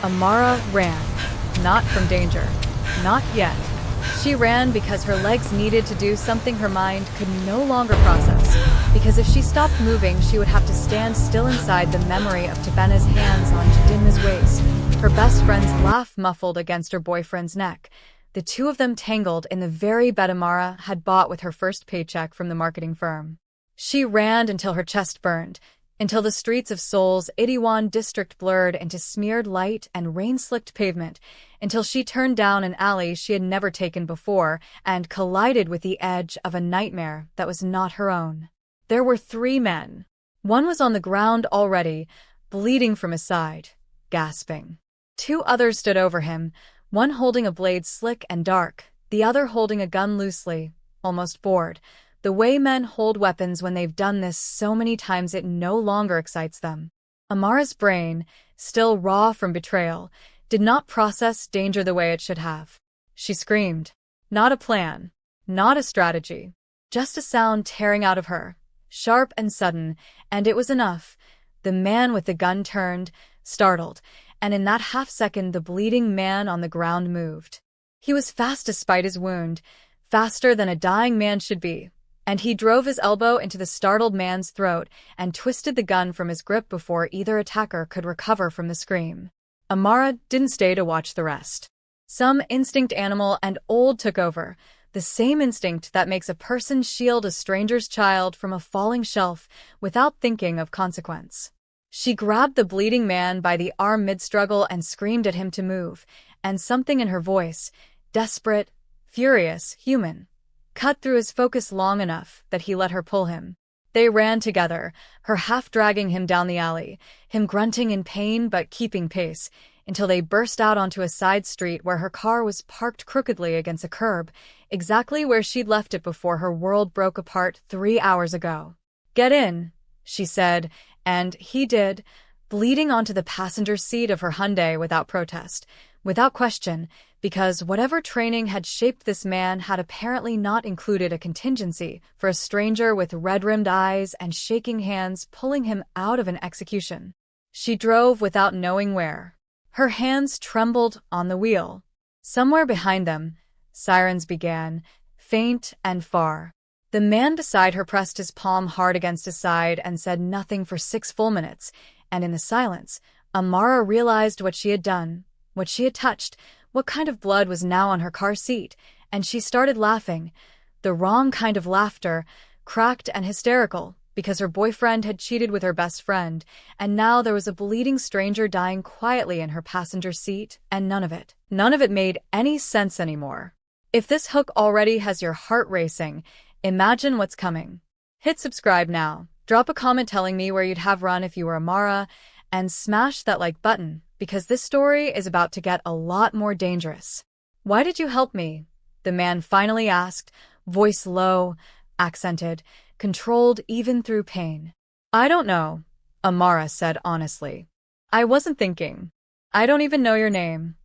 Amara ran. Not from danger. Not yet. She ran because her legs needed to do something her mind could no longer process. Because if she stopped moving, she would have to stand still inside the memory of Tabena's hands on Jidimma's waist, her best friend's laugh muffled against her boyfriend's neck, the two of them tangled in the very bed Amara had bought with her first paycheck from the marketing firm. She ran until her chest burned, until the streets of Seoul's Itaewon district blurred into smeared light and rain-slicked pavement, until she turned down an alley she had never taken before and collided with the edge of a nightmare that was not her own. There were 3 men. One was on the ground already, bleeding from his side, gasping. 2 others stood over him, one holding a blade slick and dark, the other holding a gun loosely, almost bored. The way men hold weapons when they've done this so many times it no longer excites them. Amara's brain, still raw from betrayal, did not process danger the way it should have. She screamed. Not a plan. Not a strategy. Just a sound tearing out of her, sharp and sudden, and it was enough. The man with the gun turned, startled, and in that half-second the bleeding man on the ground moved. He was fast despite his wound, faster than a dying man should be, and he drove his elbow into the startled man's throat and twisted the gun from his grip before either attacker could recover from the scream. Amara didn't stay to watch the rest. Some instinct animal and old took over, the same instinct that makes a person shield a stranger's child from a falling shelf without thinking of consequence. She grabbed the bleeding man by the arm mid-struggle and screamed at him to move, and something in her voice, desperate, furious, human, cut through his focus long enough that he let her pull him. They ran together, her half dragging him down the alley, him grunting in pain but keeping pace, until they burst out onto a side street where her car was parked crookedly against a curb, exactly where she'd left it before her world broke apart 3 hours ago. "Get in," she said, and he did, bleeding onto the passenger seat of her Hyundai without protest, without question, because whatever training had shaped this man had apparently not included a contingency for a stranger with red-rimmed eyes and shaking hands pulling him out of an execution. She drove without knowing where. Her hands trembled on the wheel. Somewhere behind them, sirens began, faint and far. The man beside her pressed his palm hard against his side and said nothing for 6 full minutes, and in the silence, Amara realized what she had done, what she had touched, what kind of blood was now on her car seat, and she started laughing, the wrong kind of laughter, cracked and hysterical, because her boyfriend had cheated with her best friend, and now there was a bleeding stranger dying quietly in her passenger seat, and none of it made any sense anymore. If this hook already has your heart racing, imagine what's coming. Hit subscribe now, drop a comment telling me where you'd have run if you were Amara, and smash that like button, because this story is about to get a lot more dangerous. "Why did you help me?" the man finally asked, voice low, accented, controlled even through pain. "I don't know," Amara said honestly. "I wasn't thinking. I don't even know your name."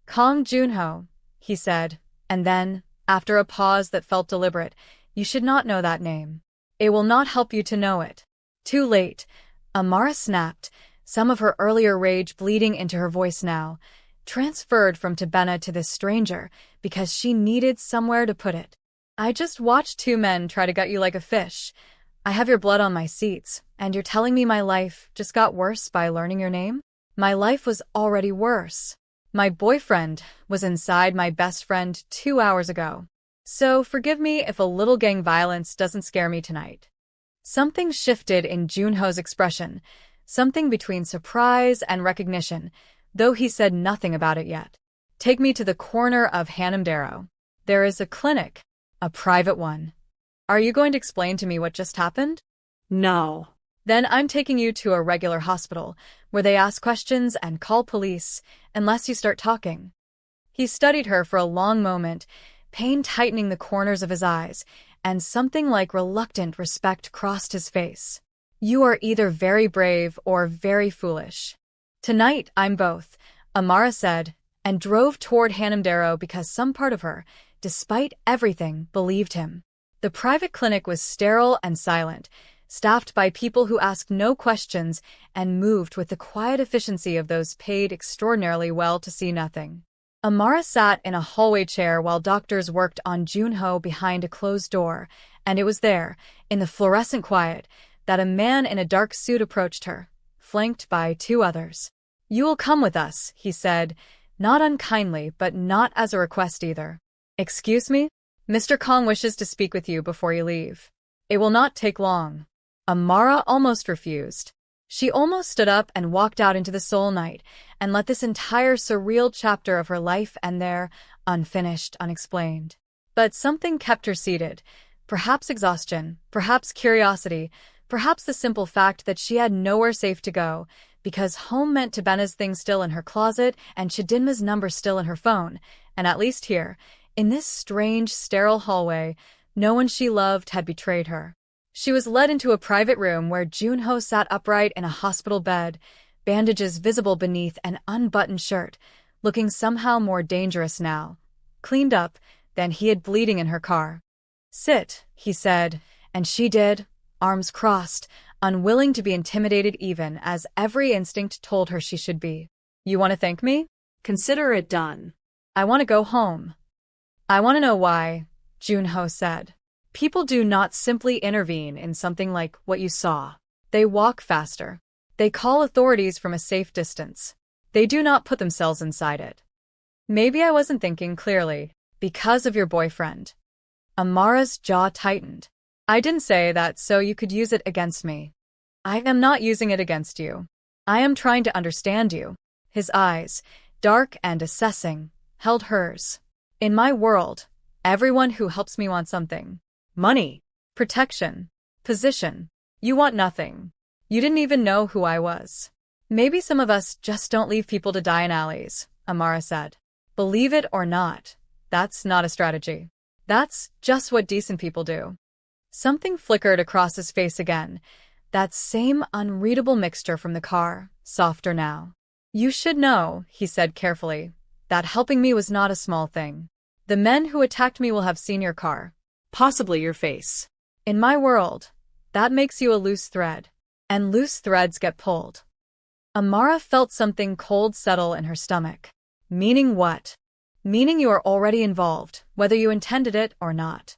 "Kang Joon-ho," he said, and then, after a pause that felt deliberate, "You should not know that name. It will not help you to know it." Too late, Amara snapped, some of her earlier rage bleeding into her voice now, transferred from Tabena to this stranger because she needed somewhere to put it. "I just watched 2 men try to gut you like a fish. I have your blood on my seats, and you're telling me my life just got worse by learning your name? My life was already worse. My boyfriend was inside my best friend 2 hours ago. So forgive me if a little gang violence doesn't scare me tonight." Something shifted in Joon-ho's expression, something between surprise and recognition, though he said nothing about it yet. "Take me to the corner of Hanamdero. There is a clinic, a private one. Are you going to explain to me what just happened?" No. "Then I'm taking you to a regular hospital, where they ask questions and call police, unless you start talking." He studied her for a long moment, pain tightening the corners of his eyes, and something like reluctant respect crossed his face. "You are either very brave or very foolish." "Tonight, I'm both," Amara said, and drove toward Hanamdero because some part of her, despite everything, believed him. The private clinic was sterile and silent, staffed by people who asked no questions and moved with the quiet efficiency of those paid extraordinarily well to see nothing. Amara sat in a hallway chair while doctors worked on Joon-ho behind a closed door, and it was there, in the fluorescent quiet, that a man in a dark suit approached her, flanked by two others. "You will come with us," he said, not unkindly but not as a request either. "Excuse me? Mr. Kang wishes to speak with you before you leave. It will not take long." Amara almost refused. She almost stood up and walked out into the Seoul night and let this entire surreal chapter of her life end there, unfinished, unexplained. But something kept her seated. Perhaps exhaustion, perhaps curiosity, perhaps the simple fact that she had nowhere safe to go, because home meant Tabena's things still in her closet and Chidinma's number still in her phone, and at least here, in this strange, sterile hallway, no one she loved had betrayed her. She was led into a private room where Joon-ho sat upright in a hospital bed, bandages visible beneath an unbuttoned shirt, looking somehow more dangerous now, cleaned up, than he had bleeding in her car. "Sit," he said, and she did, arms crossed, unwilling to be intimidated even as every instinct told her she should be. "You want to thank me? Consider it done. I want to go home." "I want to know why," Joon-ho said. "People do not simply intervene in something like what you saw. They walk faster. They call authorities from a safe distance. They do not put themselves inside it." "Maybe I wasn't thinking clearly. Because of your boyfriend." Amara's jaw tightened. "I didn't say that so you could use it against me. I am not using it against you. I am trying to understand you." His eyes, dark and assessing, held hers. "In my world, everyone who helps me wants something. Money, protection, position. You want nothing. You didn't even know who I was." "Maybe some of us just don't leave people to die in alleys," Amara said. "Believe it or not, that's not a strategy. That's just what decent people do." Something flickered across his face again, that same unreadable mixture from the car, softer now. "You should know," he said carefully, "that helping me was not a small thing. The men who attacked me will have seen your car, possibly your face. In my world, that makes you a loose thread, and loose threads get pulled." Amara felt something cold settle in her stomach. "Meaning what?" "Meaning you are already involved, whether you intended it or not."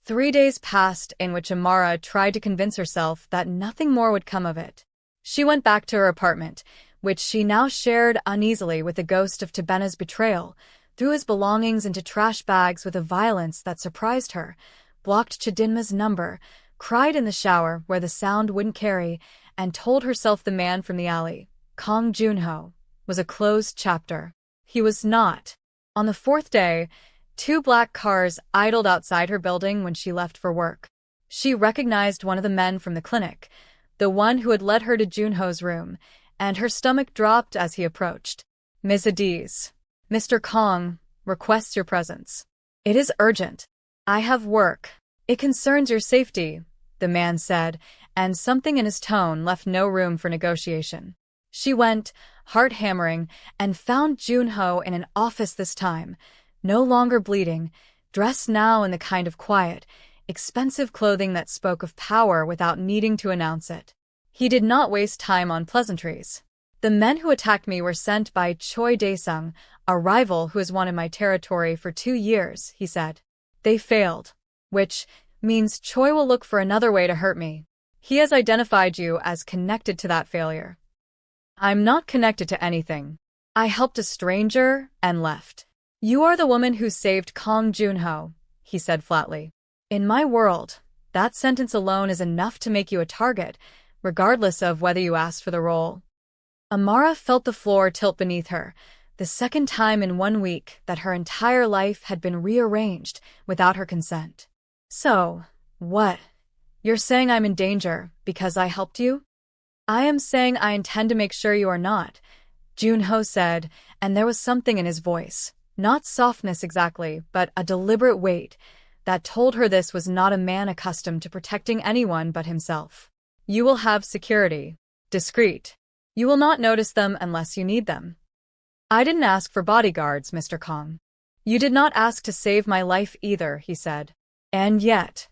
3 days passed in which Amara tried to convince herself that nothing more would come of it. She went back to her apartment, which she now shared uneasily with the ghost of Tabena's betrayal, threw his belongings into trash bags with a violence that surprised her, blocked Chidinma's number, cried in the shower where the sound wouldn't carry, and told herself the man from the alley, Kang Joon-ho, was a closed chapter. He was not. On the 4th day, 2 black cars idled outside her building when she left for work. She recognized one of the men from the clinic, the one who had led her to Joon-ho's room, and her stomach dropped as he approached. "Ms. Adiz, Mr. Kang requests your presence. It is urgent. I have work. It concerns your safety," the man said, and something in his tone left no room for negotiation. She went, heart hammering, and found Joon-ho in an office this time, no longer bleeding, dressed now in the kind of quiet, expensive clothing that spoke of power without needing to announce it. He did not waste time on pleasantries. "The men who attacked me were sent by Choi Dae-sung, a rival who has wanted my territory for 2 years," he said. "They failed, which means Choi will look for another way to hurt me. He has identified you as connected to that failure." "I'm not connected to anything. I helped a stranger and left." "You are the woman who saved Kang Joon-ho," he said flatly. "In my world, that sentence alone is enough to make you a target, regardless of whether you asked for the role." Amara felt the floor tilt beneath her, the second time in 1 week that her entire life had been rearranged without her consent. "So, what? You're saying I'm in danger because I helped you?" "I am saying I intend to make sure you are not," Joon-ho said, and there was something in his voice, not softness exactly, but a deliberate weight, that told her this was not a man accustomed to protecting anyone but himself. "You will have security. Discreet. You will not notice them unless you need them." "I didn't ask for bodyguards, Mr. Kang." "You did not ask to save my life either," he said. "And yet."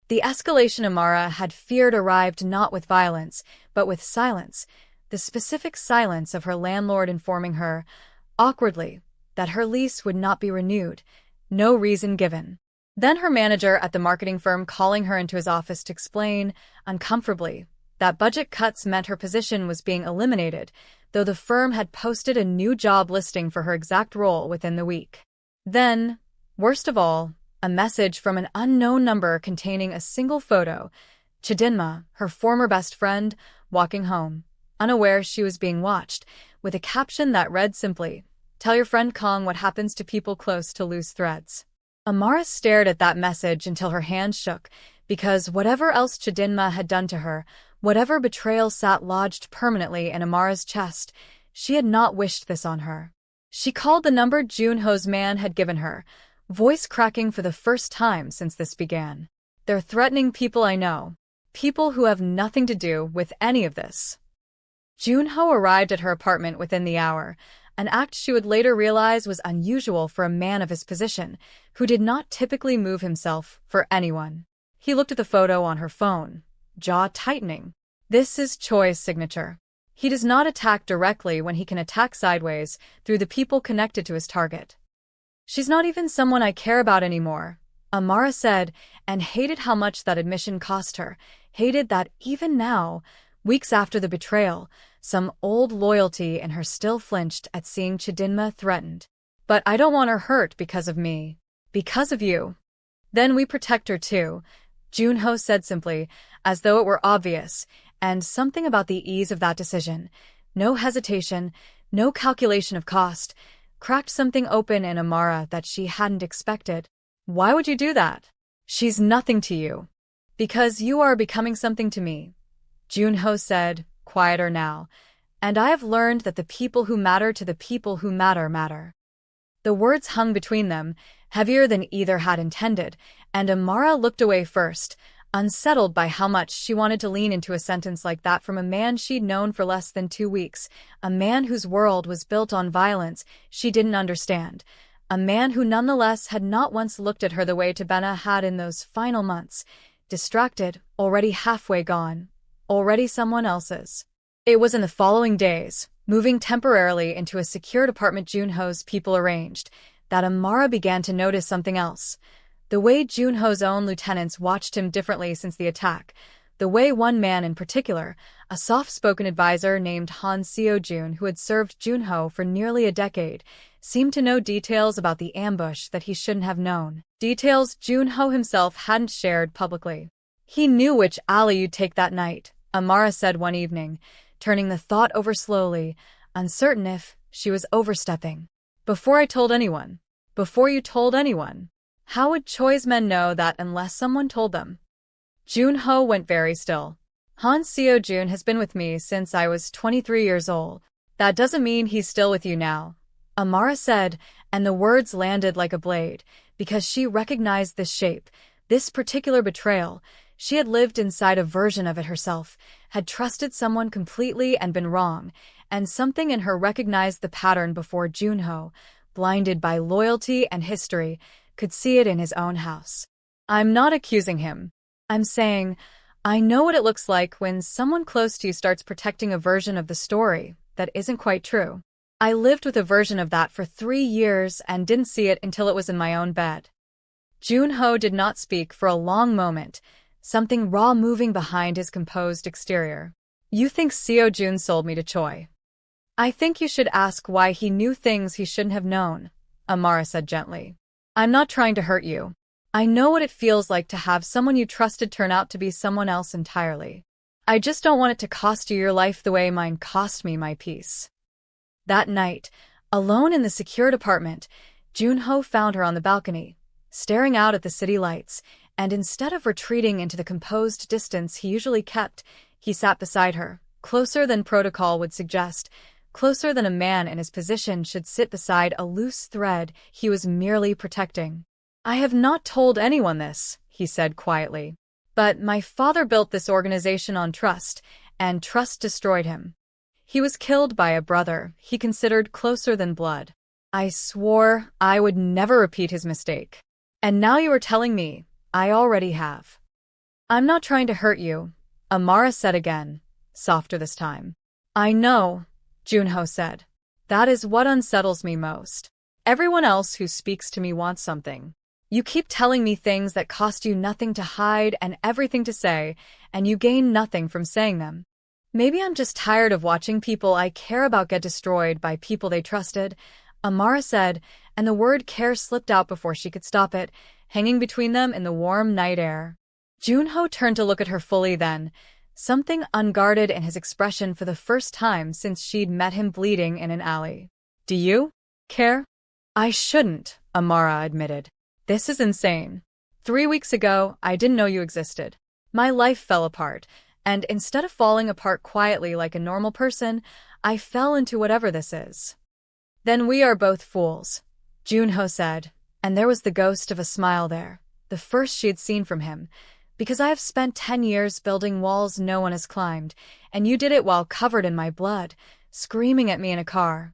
The escalation Amara had feared arrived not with violence, but with silence, the specific silence of her landlord informing her, awkwardly, that her lease would not be renewed, no reason given. Then her manager at the marketing firm calling her into his office to explain, uncomfortably, that budget cuts meant her position was being eliminated, though the firm had posted a new job listing for her exact role within the week. Then, worst of all, a message from an unknown number containing a single photo, Chidinma, her former best friend, walking home, unaware she was being watched, with a caption that read simply, "Tell your friend Kang what happens to people close to loose threads." Amara stared at that message until her hand shook, because whatever else Chidinma had done to her, whatever betrayal sat lodged permanently in Amara's chest, she had not wished this on her. She called the number Joon-ho's man had given her, voice cracking for the first time since this began. "They're threatening people I know. People who have nothing to do with any of this." Joon-ho arrived at her apartment within the hour, an act she would later realize was unusual for a man of his position, who did not typically move himself for anyone. He looked at the photo on her phone, jaw tightening. This is Choi's signature. He does not attack directly when he can attack sideways through the people connected to his target. "She's not even someone I care about anymore," Amara said, and hated how much that admission cost her, hated that even now, weeks after the betrayal, some old loyalty in her still flinched at seeing Chidinma threatened. "But I don't want her hurt because of me. Because of you." "Then we protect her too," Joon-ho said simply, as though it were obvious, and something about the ease of that decision, no hesitation, no calculation of cost, cracked something open in Amara that she hadn't expected. "Why would you do that? She's nothing to you." "Because you are becoming something to me," Joon-ho said, quieter now, "and I have learned that the people who matter to the people who matter matter." The words hung between them, heavier than either had intended, and Amara looked away first, unsettled by how much she wanted to lean into a sentence like that from a man she'd known for less than 2 weeks, a man whose world was built on violence she didn't understand, a man who nonetheless had not once looked at her the way Tabena had in those final months, distracted, already halfway gone, already someone else's. It was in the following days, moving temporarily into a secured apartment Joon-ho's people arranged, that Amara began to notice something else. The way Joon-ho's own lieutenants watched him differently since the attack, the way one man in particular, a soft-spoken advisor named Han Seo-jun who had served Joon-ho for nearly a decade, seemed to know details about the ambush that he shouldn't have known, details Joon-ho himself hadn't shared publicly. "He knew which alley you'd take that night," Amara said one evening, turning the thought over slowly, uncertain if she was overstepping. "Before I told anyone. Before you told anyone. How would Choi's men know that unless someone told them?" Joon-ho went very still. "Han Seo-jun has been with me since I was 23 years old. That doesn't mean he's still with you now," Amara said, and the words landed like a blade, because she recognized this shape, this particular betrayal. She had lived inside a version of it herself, had trusted someone completely and been wrong, and something in her recognized the pattern before Joon-ho, blinded by loyalty and history, could see it in his own house. "I'm not accusing him. I'm saying, I know what it looks like when someone close to you starts protecting a version of the story that isn't quite true. I lived with a version of that for 3 years and didn't see it until it was in my own bed." Joon-ho did not speak for a long moment, something raw moving behind his composed exterior. "You think Seo-jun sold me to Choi. I think you should ask why he knew things he shouldn't have known," Amara said gently. "I'm not trying to hurt you. I know what it feels like to have someone you trusted turn out to be someone else entirely. I just don't want it to cost you your life the way mine cost me my peace." That night, alone in the secured apartment, Joon-ho found her on the balcony, staring out at the city lights, and instead of retreating into the composed distance he usually kept, he sat beside her, closer than protocol would suggest, closer than a man in his position should sit beside a loose thread he was merely protecting. "I have not told anyone this," he said quietly. "But my father built this organization on trust, and trust destroyed him. He was killed by a brother he considered closer than blood. I swore I would never repeat his mistake. And now you are telling me I already have." I'm not trying to hurt you, Amara said again, softer this time. I know, Joon-ho said. That is what unsettles me most. Everyone else who speaks to me wants something. You keep telling me things that cost you nothing to hide and everything to say, and you gain nothing from saying them. Maybe I'm just tired of watching people I care about get destroyed by people they trusted, Amara said, and the word care slipped out before she could stop it, hanging between them in the warm night air. Joon-ho turned to look at her fully then, something unguarded in his expression for the first time since she'd met him bleeding in an alley. Do you care? I shouldn't, Amara admitted. This is insane. 3 weeks ago, I didn't know you existed. My life fell apart, and instead of falling apart quietly like a normal person, I fell into whatever this is. Then we are both fools, Joon-ho said, and there was the ghost of a smile there, the first she had seen from him, because I have spent 10 years building walls no one has climbed, and you did it while covered in my blood, screaming at me in a car.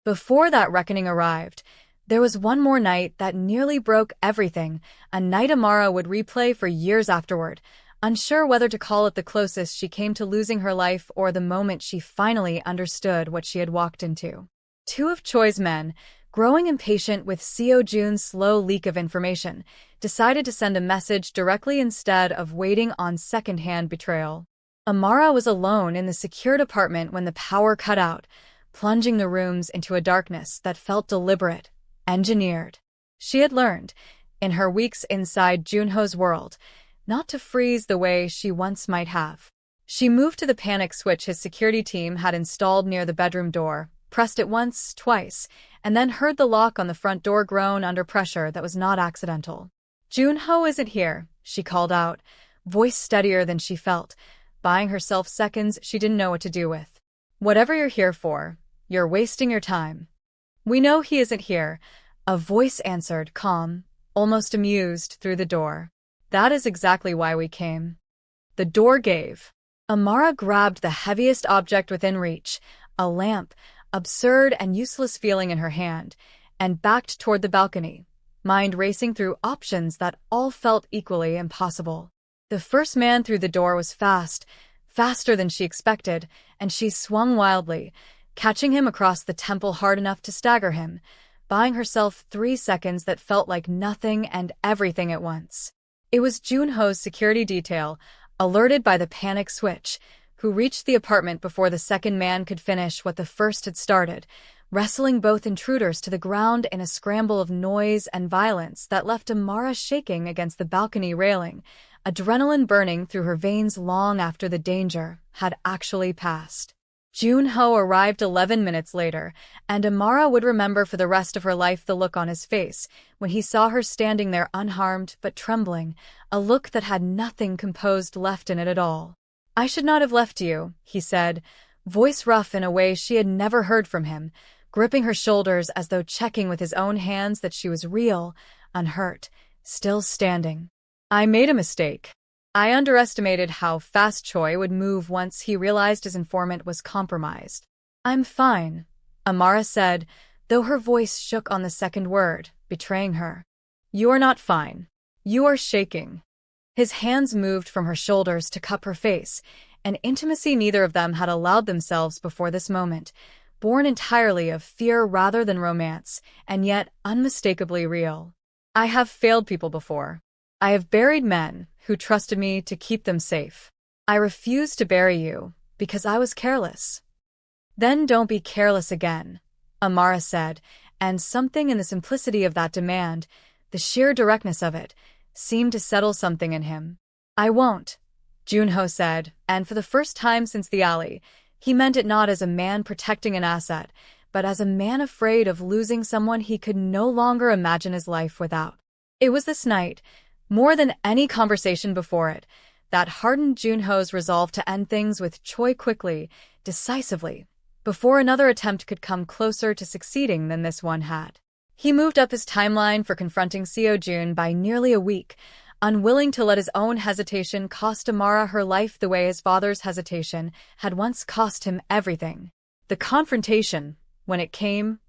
Before that reckoning arrived, there was one more night that nearly broke everything, a night Amara would replay for years afterward, unsure whether to call it the closest she came to losing her life or the moment she finally understood what she had walked into. Two of Choi's men, growing impatient with Seo Jun's slow leak of information, decided to send a message directly instead of waiting on second-hand betrayal. Amara was alone in the secured apartment when the power cut out, plunging the rooms into a darkness that felt deliberate, engineered. She had learned, in her weeks inside Joon-ho's world, not to freeze the way she once might have. She moved to the panic switch his security team had installed near the bedroom door, pressed it once, twice, and then heard the lock on the front door groan under pressure that was not accidental. Joon-ho isn't here, she called out, voice steadier than she felt, buying herself seconds she didn't know what to do with. Whatever you're here for, you're wasting your time. We know he isn't here, a voice answered, calm, almost amused, through the door. That is exactly why we came. The door gave. Amara grabbed the heaviest object within reach, a lamp, absurd and useless feeling in her hand, and backed toward the balcony, mind racing through options that all felt equally impossible. The first man through the door was fast, faster than she expected, and she swung wildly, catching him across the temple hard enough to stagger him, buying herself 3 seconds that felt like nothing and everything at once. It was Joon-ho's security detail, alerted by the panic switch, who reached the apartment before the second man could finish what the first had started, wrestling both intruders to the ground in a scramble of noise and violence that left Amara shaking against the balcony railing, adrenaline burning through her veins long after the danger had actually passed. Joon-ho arrived 11 minutes later, and Amara would remember for the rest of her life the look on his face when he saw her standing there unharmed but trembling, a look that had nothing composed left in it at all. I should not have left you, he said, voice rough in a way she had never heard from him, gripping her shoulders as though checking with his own hands that she was real, unhurt, still standing. I made a mistake. I underestimated how fast Choi would move once he realized his informant was compromised. I'm fine, Amara said, though her voice shook on the second word, betraying her. You are not fine. You are shaking. His hands moved from her shoulders to cup her face, an intimacy neither of them had allowed themselves before this moment, born entirely of fear rather than romance, and yet unmistakably real. I have failed people before. I have buried men who trusted me to keep them safe. I refuse to bury you because I was careless. Then don't be careless again, Amara said, and something in the simplicity of that demand, the sheer directness of it, seemed to settle something in him. I won't, Joon-ho said, and for the first time since the alley, he meant it not as a man protecting an asset, but as a man afraid of losing someone he could no longer imagine his life without. It was this night, more than any conversation before it, that hardened Joon-ho's resolve to end things with Choi quickly, decisively, before another attempt could come closer to succeeding than this one had. He moved up his timeline for confronting Seo Jun by nearly a week, unwilling to let his own hesitation cost Amara her life the way his father's hesitation had once cost him everything. The confrontation, when it came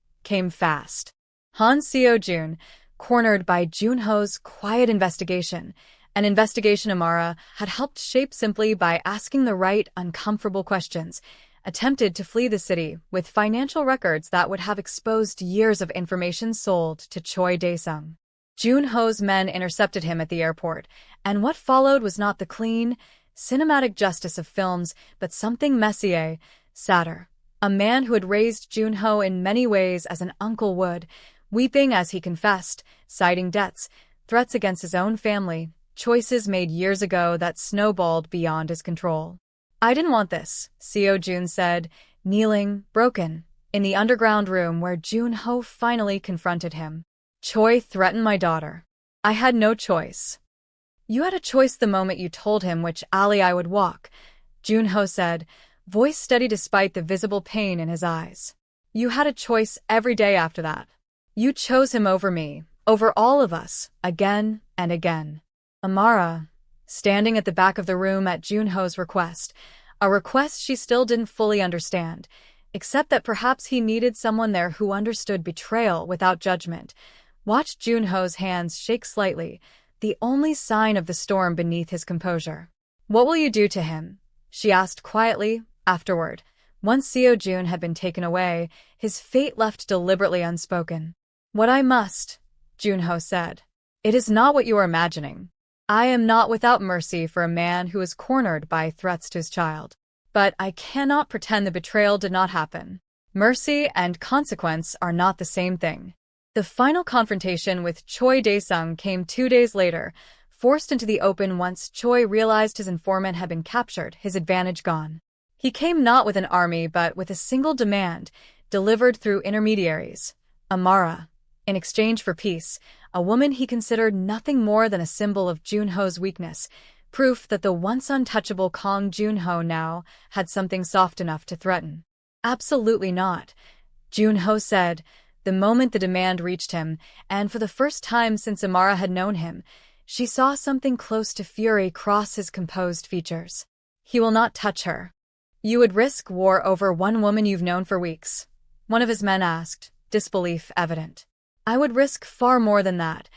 fast. Han Seo Jun, cornered by Joon-ho's quiet investigation, An investigation Amara had helped shape simply by asking the right uncomfortable questions, attempted to flee the city with financial records that would have exposed years of information sold to Choi Dae-sung. Joon-ho's men intercepted him at the airport, and what followed was not the clean, cinematic justice of films, but something messier, sadder. A man who had raised Joon-ho in many ways as an uncle would, weeping as he confessed, citing debts, threats against his own family, choices made years ago that snowballed beyond his control. "I didn't want this," Seo-jun said, kneeling, broken, in the underground room where Joon-ho finally confronted him. "Choi threatened my daughter. I had no choice." "You had a choice the moment you told him which alley I would walk," Joon-ho said, voice steady despite the visible pain in his eyes. "You had a choice every day after that. You chose him over me, over all of us, again and again." Amara, standing at the back of the room at Joon-ho's request, a request she still didn't fully understand, except that perhaps he needed someone there who understood betrayal without judgment, watched Joon-ho's hands shake slightly, the only sign of the storm beneath his composure. "What will you do to him?" she asked quietly, afterward. Once Seo-jun had been taken away, his fate left deliberately unspoken. "What I must," Joon-ho said. "It is not what you are imagining. I am not without mercy for a man who is cornered by threats to his child. But I cannot pretend the betrayal did not happen. Mercy and consequence are not the same thing." The final confrontation with Choi Dae-sung came 2 days later, forced into the open once Choi realized his informant had been captured, his advantage gone. He came not with an army but with a single demand, delivered through intermediaries. Amara, in exchange for peace, a woman he considered nothing more than a symbol of Joon-ho's weakness, proof that the once untouchable Kang Joon-ho now had something soft enough to threaten. "Absolutely not," Joon-ho said, the moment the demand reached him, and for the first time since Amara had known him, she saw something close to fury cross his composed features. "He will not touch her." "You would risk war over one woman you've known for weeks?" one of his men asked, disbelief evident. "I would risk far more than that,"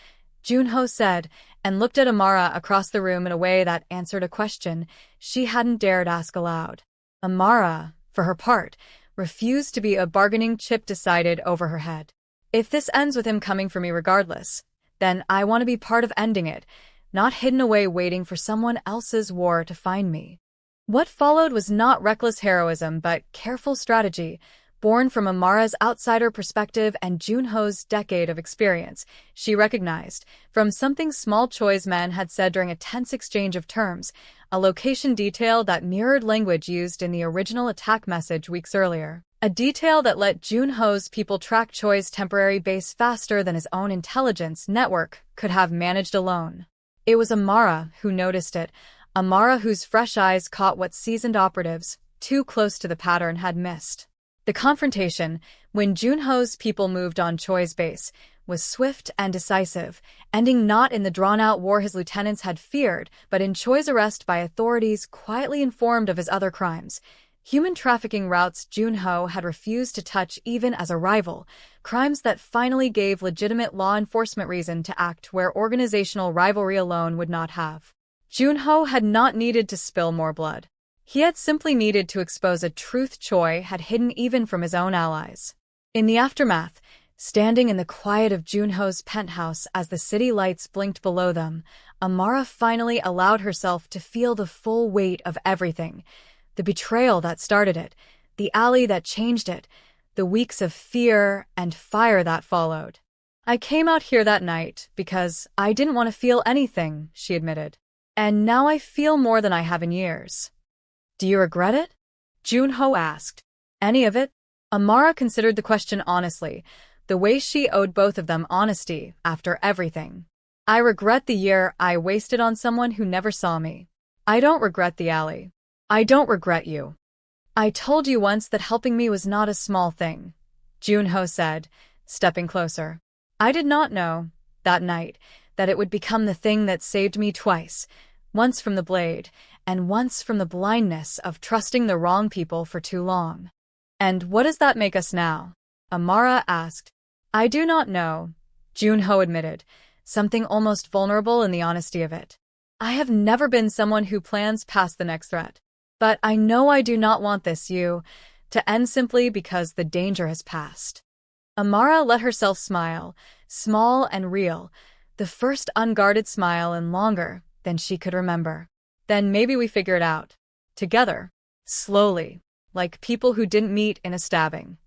Joon-ho said, and looked at Amara across the room in a way that answered a question she hadn't dared ask aloud. Amara, for her part, refused to be a bargaining chip decided over her head. "If this ends with him coming for me regardless, then I want to be part of ending it, not hidden away waiting for someone else's war to find me." What followed was not reckless heroism but careful strategy, born from Amara's outsider perspective and Joon-ho's decade of experience. She recognized, from something small Choi's men had said during a tense exchange of terms, a location detail that mirrored language used in the original attack message weeks earlier. A detail that let Joon-ho's people track Choi's temporary base faster than his own intelligence network could have managed alone. It was Amara who noticed it, Amara whose fresh eyes caught what seasoned operatives, too close to the pattern, had missed. The confrontation, when Joon-ho's people moved on Choi's base, was swift and decisive, ending not in the drawn-out war his lieutenants had feared, but in Choi's arrest by authorities quietly informed of his other crimes. Human trafficking routes Joon-ho had refused to touch even as a rival, crimes that finally gave legitimate law enforcement reason to act where organizational rivalry alone would not have. Joon-ho had not needed to spill more blood. He had simply needed to expose a truth Choi had hidden even from his own allies. In the aftermath, standing in the quiet of Joon-ho's penthouse as the city lights blinked below them, Amara finally allowed herself to feel the full weight of everything. The betrayal that started it, the alley that changed it, the weeks of fear and fire that followed. "I came out here that night because I didn't want to feel anything," she admitted. "And now I feel more than I have in years." "Do you regret it?" Joon-ho asked. "Any of it?" Amara considered the question honestly, the way she owed both of them honesty after everything. "I regret the year I wasted on someone who never saw me. I don't regret the alley. I don't regret you. I told you once that helping me was not a small thing," Joon-ho said, stepping closer. "I did not know, that night, that it would become the thing that saved me twice, once from the blade, and once from the blindness of trusting the wrong people for too long." "And what does that make us now?" Amara asked. "I do not know," Joon-ho admitted, something almost vulnerable in the honesty of it. I have never been someone who plans past the next threat. But I know I do not want this to end simply because the danger has passed. Amara let herself smile, small and real, the first unguarded smile in longer than she could remember. Then maybe we figure it out. Together. Slowly. Like people who didn't meet in a stabbing.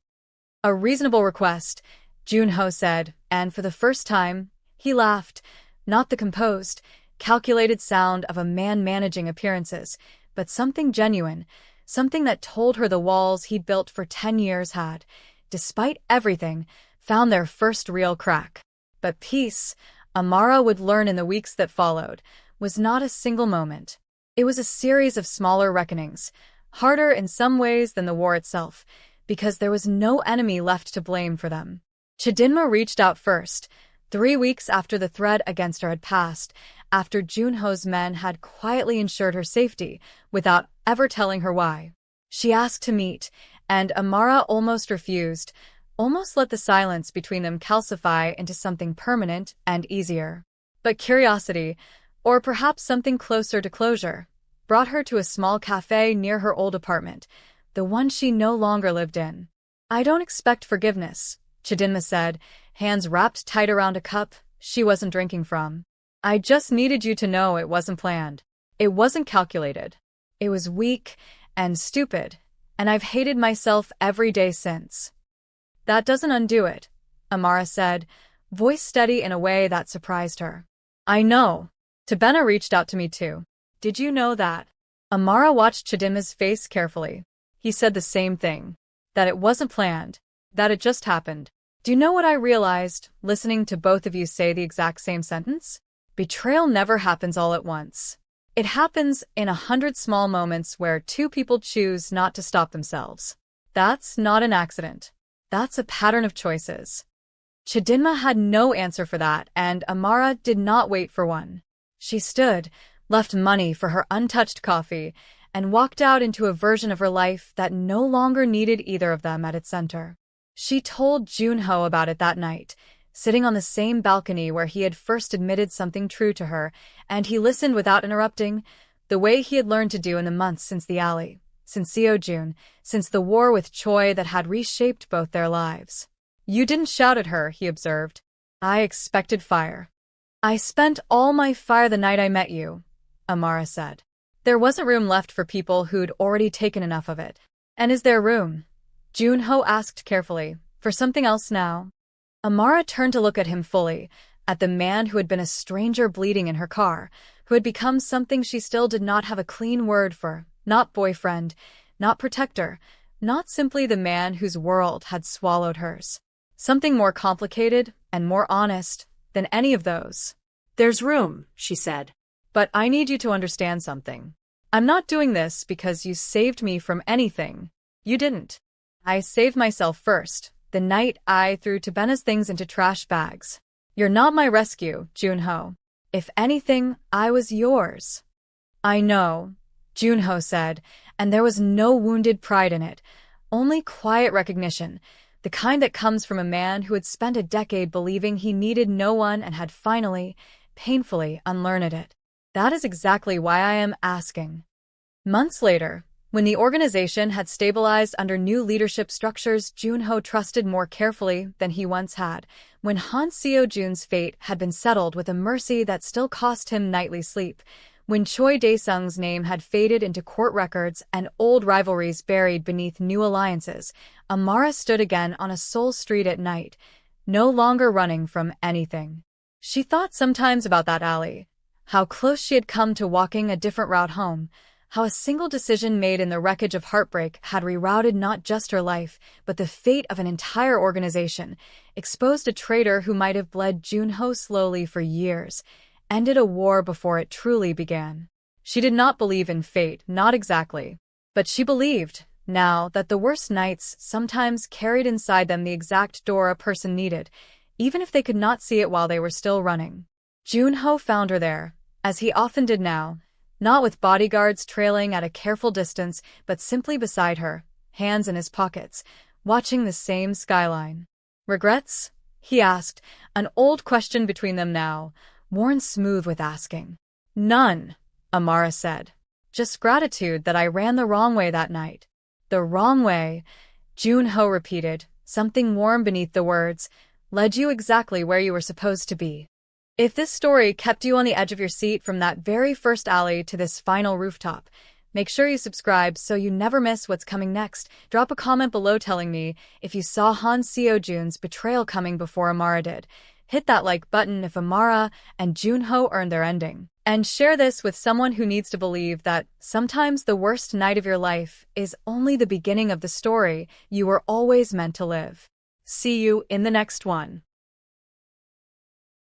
A reasonable request, Joon-ho said, and for the first time, he laughed, not the composed, calculated sound of a man managing appearances, but something genuine, something that told her the walls he'd built for 10 years had, despite everything, found their first real crack. But peace, Amara would learn in the weeks that followed, was not a single moment. It was a series of smaller reckonings, harder in some ways than the war itself, because there was no enemy left to blame for them. Chidinma reached out first, 3 weeks after the threat against her had passed, after Joon-ho's men had quietly ensured her safety, without ever telling her why. She asked to meet, and Amara almost refused, almost let the silence between them calcify into something permanent and easier. But curiosity, or perhaps something closer to closure, brought her to a small cafe near her old apartment, the one she no longer lived in. I don't expect forgiveness, Chidinma said, hands wrapped tight around a cup she wasn't drinking from. I just needed you to know it wasn't planned. It wasn't calculated. It was weak and stupid, and I've hated myself every day since. That doesn't undo it, Amara said, voice steady in a way that surprised her. I know. Tabena reached out to me too. Did you know that? Amara watched Chidinma's face carefully. He said the same thing. That it wasn't planned. That it just happened. Do you know what I realized, listening to both of you say the exact same sentence? Betrayal never happens all at once. It happens in 100 small moments where two people choose not to stop themselves. That's not an accident. That's a pattern of choices. Chidinma had no answer for that, and Amara did not wait for one. She stood, left money for her untouched coffee, and walked out into a version of her life that no longer needed either of them at its center. She told Joon-ho about it that night, sitting on the same balcony where he had first admitted something true to her, and he listened without interrupting, the way he had learned to do in the months since the alley, since Seo-jun, since the war with Choi that had reshaped both their lives. You didn't shout at her, he observed. I expected fire. I spent all my fire the night I met you, Amara said. There wasn't room left for people who'd already taken enough of it. And is there room? Joon-ho asked carefully, for something else now? Amara turned to look at him fully, at the man who had been a stranger bleeding in her car, who had become something she still did not have a clean word for, not boyfriend, not protector, not simply the man whose world had swallowed hers. Something more complicated and more honest than any of those. There's room, she said. But I need you to understand something. I'm not doing this because you saved me from anything. You didn't. I saved myself first, the night I threw Tabena's things into trash bags. You're not my rescue, Joon-ho. If anything, I was yours. I know, Joon-ho said, and there was no wounded pride in it, only quiet recognition, the kind that comes from a man who had spent a decade believing he needed no one and had finally, painfully, unlearned it. That is exactly why I am asking. Months later, when the organization had stabilized under new leadership structures Joon-ho trusted more carefully than he once had, when Han Seo-jun's fate had been settled with a mercy that still cost him nightly sleep, when Choi Dae-sung's name had faded into court records and old rivalries buried beneath new alliances, Amara stood again on a Seoul street at night, no longer running from anything. She thought sometimes about that alley, how close she had come to walking a different route home, how a single decision made in the wreckage of heartbreak had rerouted not just her life, but the fate of an entire organization, exposed a traitor who might have bled Joon-ho slowly for years, ended a war before it truly began. She did not believe in fate, not exactly. But she believed, now, that the worst nights sometimes carried inside them the exact door a person needed, even if they could not see it while they were still running. Joon-ho found her there, as he often did now, not with bodyguards trailing at a careful distance, but simply beside her, hands in his pockets, watching the same skyline. Regrets? He asked, an old question between them now, worn smooth with asking. None, Amara said. Just gratitude that I ran the wrong way that night. The wrong way, Joon-ho repeated, something warm beneath the words, led you exactly where you were supposed to be. If this story kept you on the edge of your seat from that very first alley to this final rooftop, make sure you subscribe so you never miss what's coming next. Drop a comment below telling me if you saw Han Seo-jun's betrayal coming before Amara did. Hit that like button if Amara and Joon-ho earned their ending. And share this with someone who needs to believe that sometimes the worst night of your life is only the beginning of the story you were always meant to live. See you in the next one.